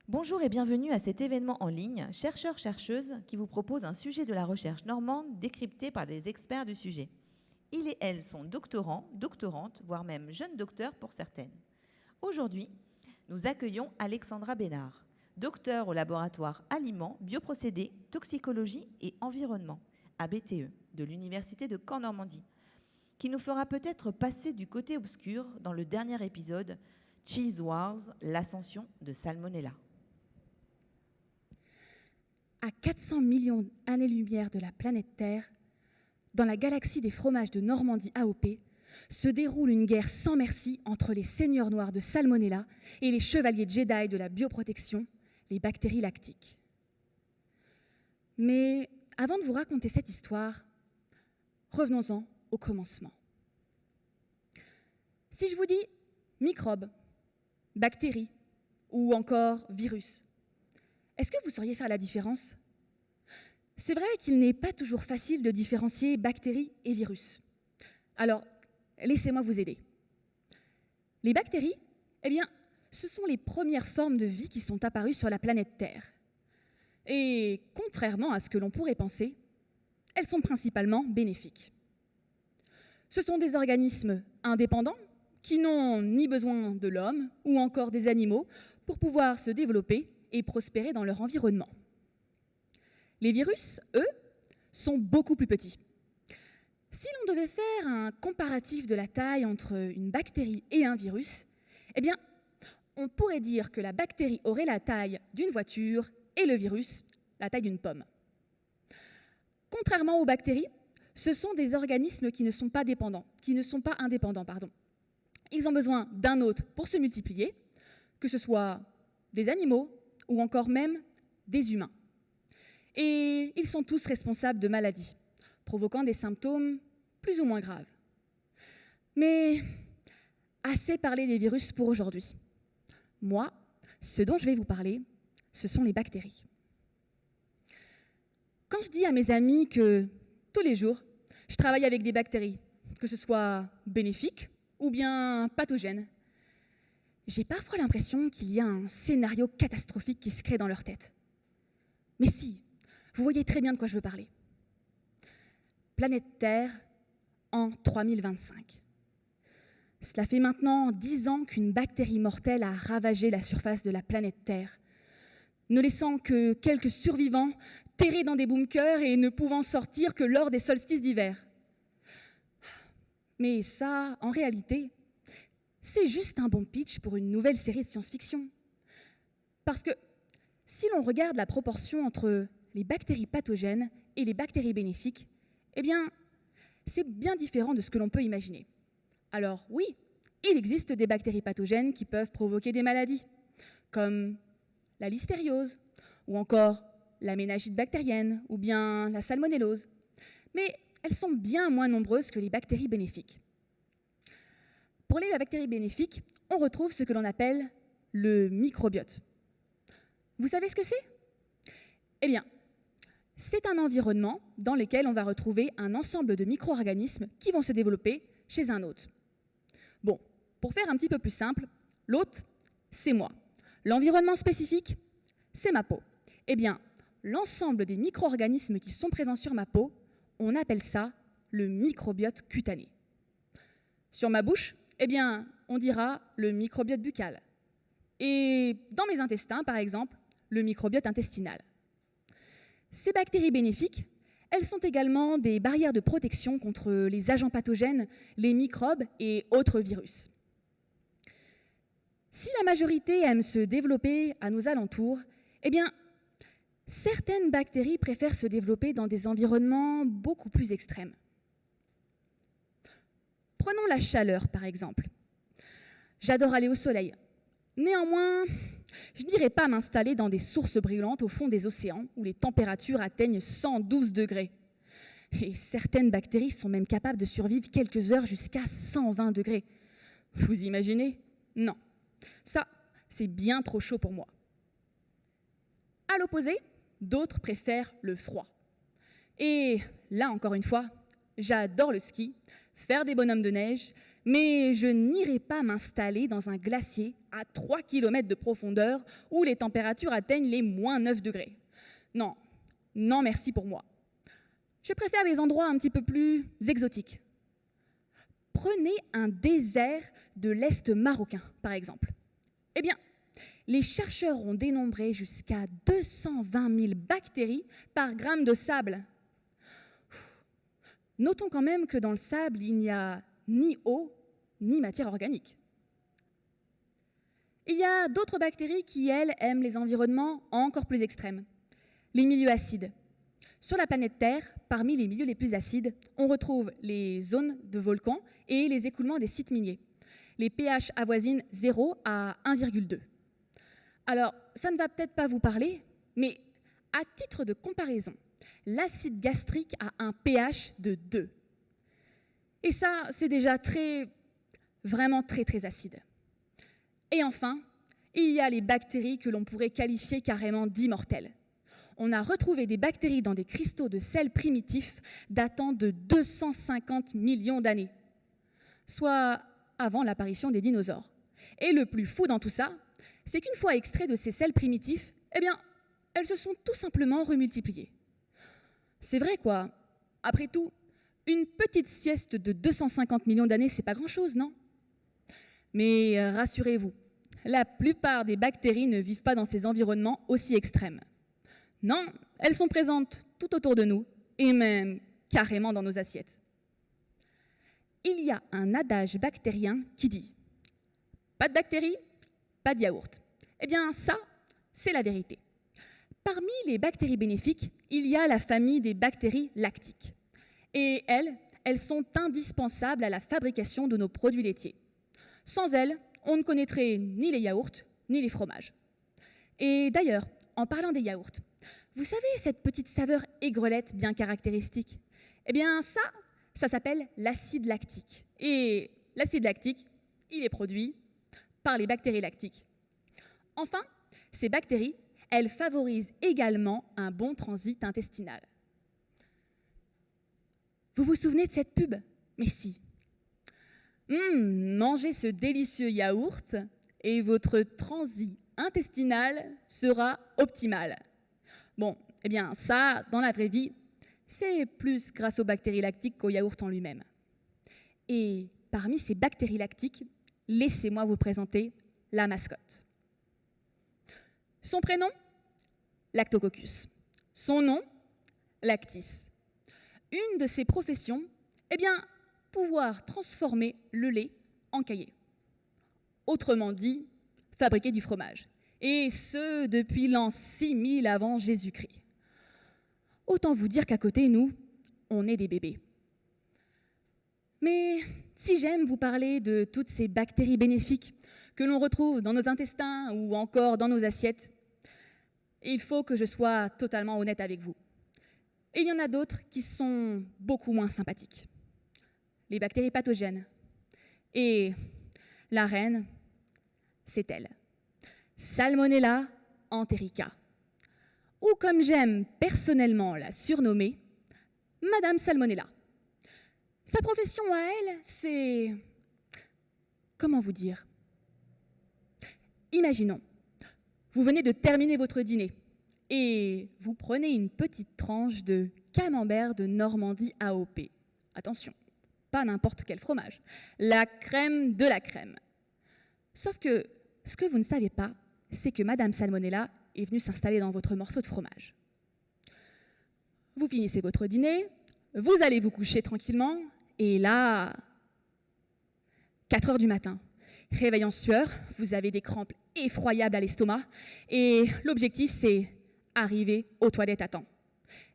Bonjour et bienvenue à cet événement en ligne, chercheurs-chercheuses, qui vous propose un sujet de la recherche normande décrypté par des experts du sujet. Ils et elles sont doctorants, doctorantes, voire même jeunes docteurs pour certaines. Aujourd'hui, nous accueillons Alexandra Bénard, docteure au laboratoire Aliments, Bioprocédés, Toxicologie et Environnement, ABTE, de l'Université de Caen-Normandie, qui nous fera peut-être passer du côté obscur dans le dernier épisode Cheese Wars, l'ascension de Salmonella. À 400 millions d'années-lumière de la planète Terre, dans la galaxie des fromages de Normandie AOP, se déroule une guerre sans merci entre les seigneurs noirs de Salmonella et les chevaliers Jedi de la bioprotection, les bactéries lactiques. Mais avant de vous raconter cette histoire, revenons-en au commencement. Si je vous dis microbe, bactérie ou encore virus, est-ce que vous sauriez faire la différence? C'est vrai qu'il n'est pas toujours facile de différencier bactéries et virus. Alors, laissez-moi vous aider. Les bactéries, eh bien, ce sont les premières formes de vie qui sont apparues sur la planète Terre. Et contrairement à ce que l'on pourrait penser, elles sont principalement bénéfiques. Ce sont des organismes indépendants qui n'ont ni besoin de l'homme ou encore des animaux pour pouvoir se développer et prospérer dans leur environnement. Les virus, eux, sont beaucoup plus petits. Si l'on devait faire un comparatif de la taille entre une bactérie et un virus, eh bien, on pourrait dire que la bactérie aurait la taille d'une voiture et le virus la taille d'une pomme. Contrairement aux bactéries, ce sont des organismes qui ne sont pas indépendants. Ils ont besoin d'un hôte pour se multiplier, que ce soit des animaux ou encore même des humains. Et ils sont tous responsables de maladies, provoquant des symptômes plus ou moins graves. Mais assez parlé des virus pour aujourd'hui. Moi, ce dont je vais vous parler, ce sont les bactéries. Quand je dis à mes amis que tous les jours, je travaille avec des bactéries, que ce soit bénéfiques ou bien pathogènes, j'ai parfois l'impression qu'il y a un scénario catastrophique qui se crée dans leur tête. Mais si, vous voyez très bien de quoi je veux parler. Planète Terre en 3025. Cela fait maintenant 10 ans qu'une bactérie mortelle a ravagé la surface de la planète Terre, ne laissant que quelques survivants terrés dans des bunkers et ne pouvant sortir que lors des solstices d'hiver. Mais ça, en réalité, c'est juste un bon pitch pour une nouvelle série de science-fiction. Parce que si l'on regarde la proportion entre les bactéries pathogènes et les bactéries bénéfiques, eh bien, c'est bien différent de ce que l'on peut imaginer. Alors oui, il existe des bactéries pathogènes qui peuvent provoquer des maladies, comme la listériose, ou encore la méningite bactérienne, ou bien la salmonellose. Mais elles sont bien moins nombreuses que les bactéries bénéfiques. Pour les bactéries bénéfiques, on retrouve ce que l'on appelle le microbiote. Vous savez ce que c'est? Eh bien, c'est un environnement dans lequel on va retrouver un ensemble de micro-organismes qui vont se développer chez un hôte. Bon, pour faire un petit peu plus simple, l'hôte, c'est moi. L'environnement spécifique, c'est ma peau. Eh bien, l'ensemble des micro-organismes qui sont présents sur ma peau, on appelle ça le microbiote cutané. Sur ma bouche, eh bien, on dira le microbiote buccal. Et dans mes intestins, par exemple, le microbiote intestinal. Ces bactéries bénéfiques, elles sont également des barrières de protection contre les agents pathogènes, les microbes et autres virus. Si la majorité aime se développer à nos alentours, eh bien, certaines bactéries préfèrent se développer dans des environnements beaucoup plus extrêmes. Prenons la chaleur, par exemple. J'adore aller au soleil. Néanmoins, je n'irai pas m'installer dans des sources brûlantes au fond des océans où les températures atteignent 112 degrés. Et certaines bactéries sont même capables de survivre quelques heures jusqu'à 120 degrés. Vous imaginez? Non. Ça, c'est bien trop chaud pour moi. À l'opposé, d'autres préfèrent le froid. Et là, encore une fois, j'adore le ski, faire des bonhommes de neige, mais je n'irai pas m'installer dans un glacier à 3 km de profondeur où les températures atteignent les -9 degrés. Non, non merci pour moi. Je préfère les endroits un petit peu plus exotiques. Prenez un désert de l'Est marocain, par exemple. Eh bien, les chercheurs ont dénombré jusqu'à 220 000 bactéries par gramme de sable. Notons quand même que dans le sable, il n'y a ni eau, ni matière organique. Il y a d'autres bactéries qui, elles, aiment les environnements encore plus extrêmes. Les milieux acides. Sur la planète Terre, parmi les milieux les plus acides, on retrouve les zones de volcans et les écoulements des sites miniers. Les pH avoisinent 0 à 1,2. Alors, ça ne va peut-être pas vous parler, mais à titre de comparaison, l'acide gastrique a un pH de 2. Et ça, c'est déjà vraiment très acide. Et enfin, il y a les bactéries que l'on pourrait qualifier carrément d'immortelles. On a retrouvé des bactéries dans des cristaux de sel primitifs datant de 250 millions d'années, soit avant l'apparition des dinosaures. Et le plus fou dans tout ça, c'est qu'une fois extraits de ces sels primitifs, eh bien, elles se sont tout simplement remultipliées. C'est vrai quoi. Après tout, une petite sieste de 250 millions d'années, c'est pas grand-chose, non? Mais rassurez-vous, la plupart des bactéries ne vivent pas dans ces environnements aussi extrêmes. Non, elles sont présentes tout autour de nous, et même carrément dans nos assiettes. Il y a un adage bactérien qui dit « Pas de bactéries, pas de yaourt ». Eh bien ça, c'est la vérité. Parmi les bactéries bénéfiques, il y a la famille des bactéries lactiques. Et elles sont indispensables à la fabrication de nos produits laitiers. Sans elles, on ne connaîtrait ni les yaourts, ni les fromages. Et d'ailleurs, en parlant des yaourts, vous savez cette petite saveur aigrelette bien caractéristique? Eh bien ça s'appelle l'acide lactique. Et l'acide lactique, il est produit par les bactéries lactiques. Enfin, ces bactéries, elles favorisent également un bon transit intestinal. Vous vous souvenez de cette pub? Mais si. Mangez ce délicieux yaourt et votre transit intestinal sera optimal. Bon, eh bien ça, dans la vraie vie, c'est plus grâce aux bactéries lactiques qu'au yaourt en lui-même. Et parmi ces bactéries lactiques, laissez-moi vous présenter la mascotte. Son prénom, Lactococcus. Son nom, Lactis. Une de ses professions, eh bien, pouvoir transformer le lait en caillé. Autrement dit, fabriquer du fromage. Et ce, depuis l'an 6000 avant Jésus-Christ. Autant vous dire qu'à côté, nous, on est des bébés. Mais si j'aime vous parler de toutes ces bactéries bénéfiques que l'on retrouve dans nos intestins ou encore dans nos assiettes, il faut que je sois totalement honnête avec vous. Et il y en a d'autres qui sont beaucoup moins sympathiques. Les bactéries pathogènes. Et la reine, c'est elle. Salmonella enterica. Ou comme j'aime personnellement la surnommer, Madame Salmonella. Sa profession à elle, c'est... Comment vous dire? Imaginons, vous venez de terminer votre dîner et vous prenez une petite tranche de camembert de Normandie AOP. Attention, pas n'importe quel fromage, la crème de la crème. Sauf que ce que vous ne savez pas, c'est que Madame Salmonella est venue s'installer dans votre morceau de fromage. Vous finissez votre dîner, vous allez vous coucher tranquillement, et là, 4 heures du matin, réveil en sueur, vous avez des crampes effroyables à l'estomac, et l'objectif, c'est arriver aux toilettes à temps.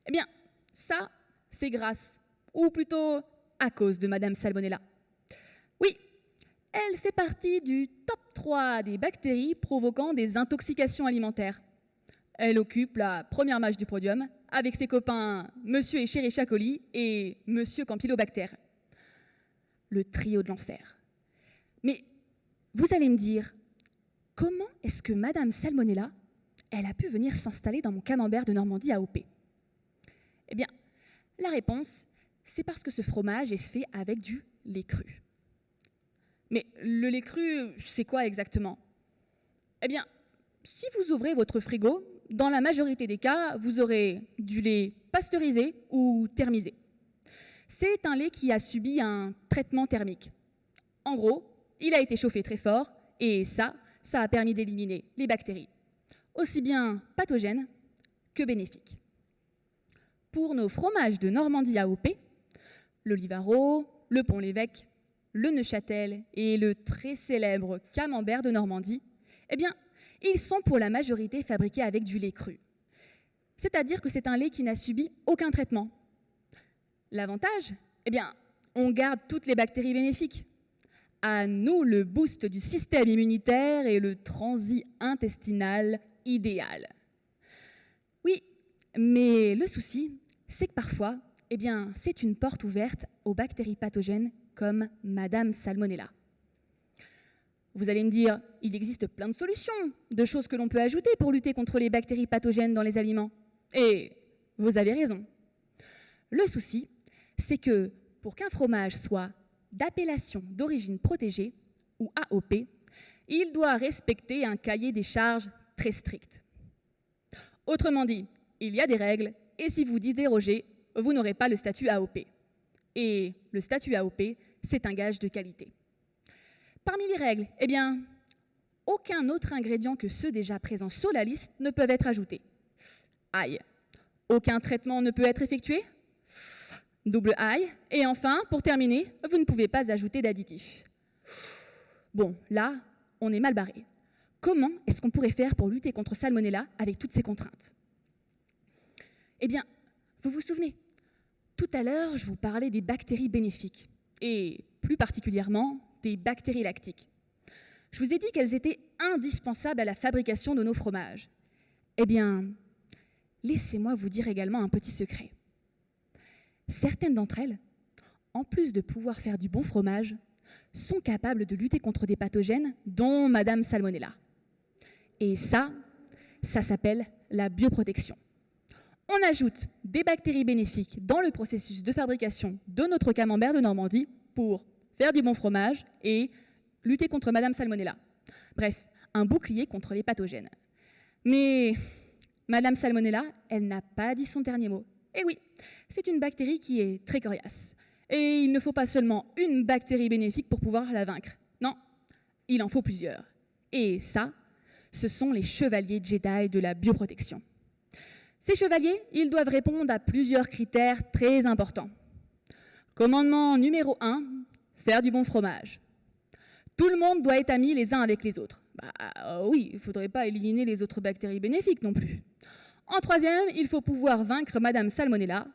Eh bien, ça, c'est grâce, ou plutôt à cause de Madame Salmonella. Oui, elle fait partie du top 3 des bactéries provoquant des intoxications alimentaires. Elle occupe la première marche du podium avec ses copains Monsieur Escherichia coli et Monsieur Campylobacter. Le trio de l'enfer. Mais vous allez me dire, comment est-ce que Madame Salmonella, elle a pu venir s'installer dans mon camembert de Normandie AOP? Eh bien, la réponse, c'est parce que ce fromage est fait avec du lait cru. Mais le lait cru, c'est quoi exactement? Eh bien, si vous ouvrez votre frigo, dans la majorité des cas, vous aurez du lait pasteurisé ou thermisé. C'est un lait qui a subi un traitement thermique. En gros, il a été chauffé très fort et ça a permis d'éliminer les bactéries, aussi bien pathogènes que bénéfiques. Pour nos fromages de Normandie AOP, le Livaro, le Pont-l'Évêque, le Neuchâtel et le très célèbre Camembert de Normandie, eh bien, ils sont pour la majorité fabriqués avec du lait cru. C'est-à-dire que c'est un lait qui n'a subi aucun traitement. L'avantage, eh bien, on garde toutes les bactéries bénéfiques. À nous le boost du système immunitaire et le transit intestinal idéal. Oui, mais le souci, c'est que parfois, eh bien, c'est une porte ouverte aux bactéries pathogènes comme Madame Salmonella. Vous allez me dire, il existe plein de solutions, de choses que l'on peut ajouter pour lutter contre les bactéries pathogènes dans les aliments. Et vous avez raison. Le souci, c'est que pour qu'un fromage soit d'appellation d'origine protégée, ou AOP, il doit respecter un cahier des charges très strict. Autrement dit, il y a des règles, et si vous y dérogez, vous n'aurez pas le statut AOP. Et le statut AOP, c'est un gage de qualité. Parmi les règles, eh bien, aucun autre ingrédient que ceux déjà présents sur la liste ne peuvent être ajoutés. Ail. Aucun traitement ne peut être effectué. Double ail. Et enfin, pour terminer, vous ne pouvez pas ajouter d'additifs. Bon, là, on est mal barré. Comment est-ce qu'on pourrait faire pour lutter contre Salmonella avec toutes ces contraintes? Eh bien, vous vous souvenez, tout à l'heure, je vous parlais des bactéries bénéfiques, et plus particulièrement des bactéries lactiques. Je vous ai dit qu'elles étaient indispensables à la fabrication de nos fromages. Eh bien, laissez-moi vous dire également un petit secret. Certaines d'entre elles, en plus de pouvoir faire du bon fromage, sont capables de lutter contre des pathogènes, dont Madame Salmonella. Et ça s'appelle la bioprotection. On ajoute des bactéries bénéfiques dans le processus de fabrication de notre camembert de Normandie pour faire du bon fromage et lutter contre Madame Salmonella. Bref, un bouclier contre les pathogènes. Mais Madame Salmonella, elle n'a pas dit son dernier mot. Et oui, c'est une bactérie qui est très coriace. Et il ne faut pas seulement une bactérie bénéfique pour pouvoir la vaincre. Non, il en faut plusieurs. Et ça, ce sont les chevaliers Jedi de la bioprotection. Ces chevaliers, ils doivent répondre à plusieurs critères très importants. Commandement numéro 1, faire du bon fromage. Tout le monde doit être amis les uns avec les autres. Oui, il ne faudrait pas éliminer les autres bactéries bénéfiques non plus. En troisième, il faut pouvoir vaincre Madame Salmonella.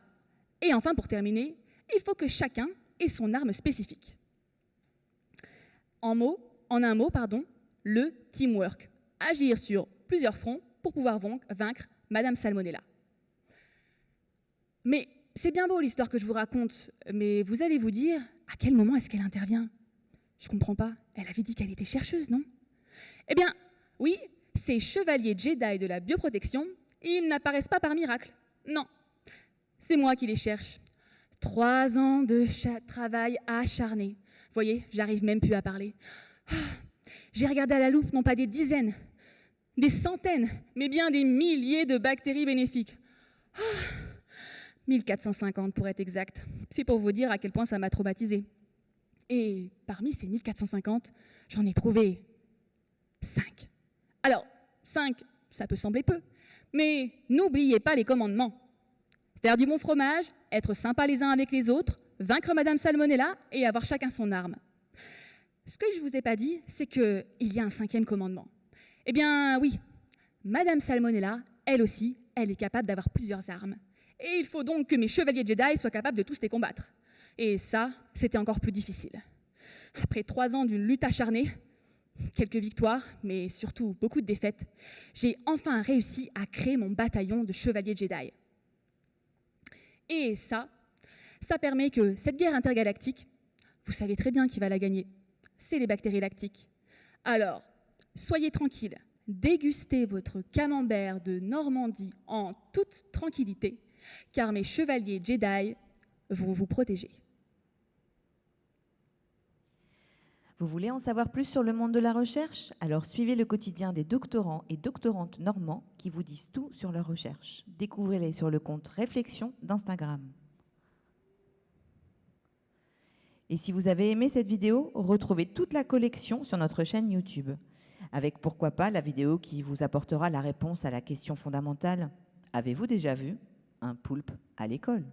Et enfin, pour terminer, il faut que chacun ait son arme spécifique. En un mot, le teamwork. Agir sur plusieurs fronts pour pouvoir vaincre Madame Salmonella. Mais c'est bien beau l'histoire que je vous raconte, mais vous allez vous dire, à quel moment est-ce qu'elle intervient? Je comprends pas, elle avait dit qu'elle était chercheuse, non? Eh bien, oui, ces chevaliers Jedi de la bioprotection, ils n'apparaissent pas par miracle, non. C'est moi qui les cherche. 3 ans de travail acharné. Vous voyez, j'arrive même plus à parler. J'ai regardé à la loupe, non pas des dizaines, des centaines, mais bien des milliers de bactéries bénéfiques. 1450 pour être exact. C'est pour vous dire à quel point ça m'a traumatisée. Et parmi ces 1450, j'en ai trouvé 5. Alors, 5, ça peut sembler peu, mais n'oubliez pas les commandements. Faire du bon fromage, être sympa les uns avec les autres, vaincre Madame Salmonella et avoir chacun son arme. Ce que je ne vous ai pas dit, c'est qu'il y a un 5e commandement. Eh bien oui, Madame Salmonella, elle aussi, elle est capable d'avoir plusieurs armes. Et il faut donc que mes chevaliers Jedi soient capables de tous les combattre. Et ça, c'était encore plus difficile. Après 3 ans d'une lutte acharnée, quelques victoires, mais surtout beaucoup de défaites, j'ai enfin réussi à créer mon bataillon de chevaliers Jedi. Et ça permet que cette guerre intergalactique, vous savez très bien qui va la gagner. C'est les bactéries lactiques. Alors, soyez tranquilles, dégustez votre camembert de Normandie en toute tranquillité, car mes chevaliers Jedi vont vous protéger. Vous voulez en savoir plus sur le monde de la recherche? Alors suivez le quotidien des doctorants et doctorantes normands qui vous disent tout sur leur recherche. Découvrez-les sur le compte Réflexion d'Instagram. Et si vous avez aimé cette vidéo, retrouvez toute la collection sur notre chaîne YouTube, avec pourquoi pas la vidéo qui vous apportera la réponse à la question fondamentale: avez-vous déjà vu un poulpe à l'école ?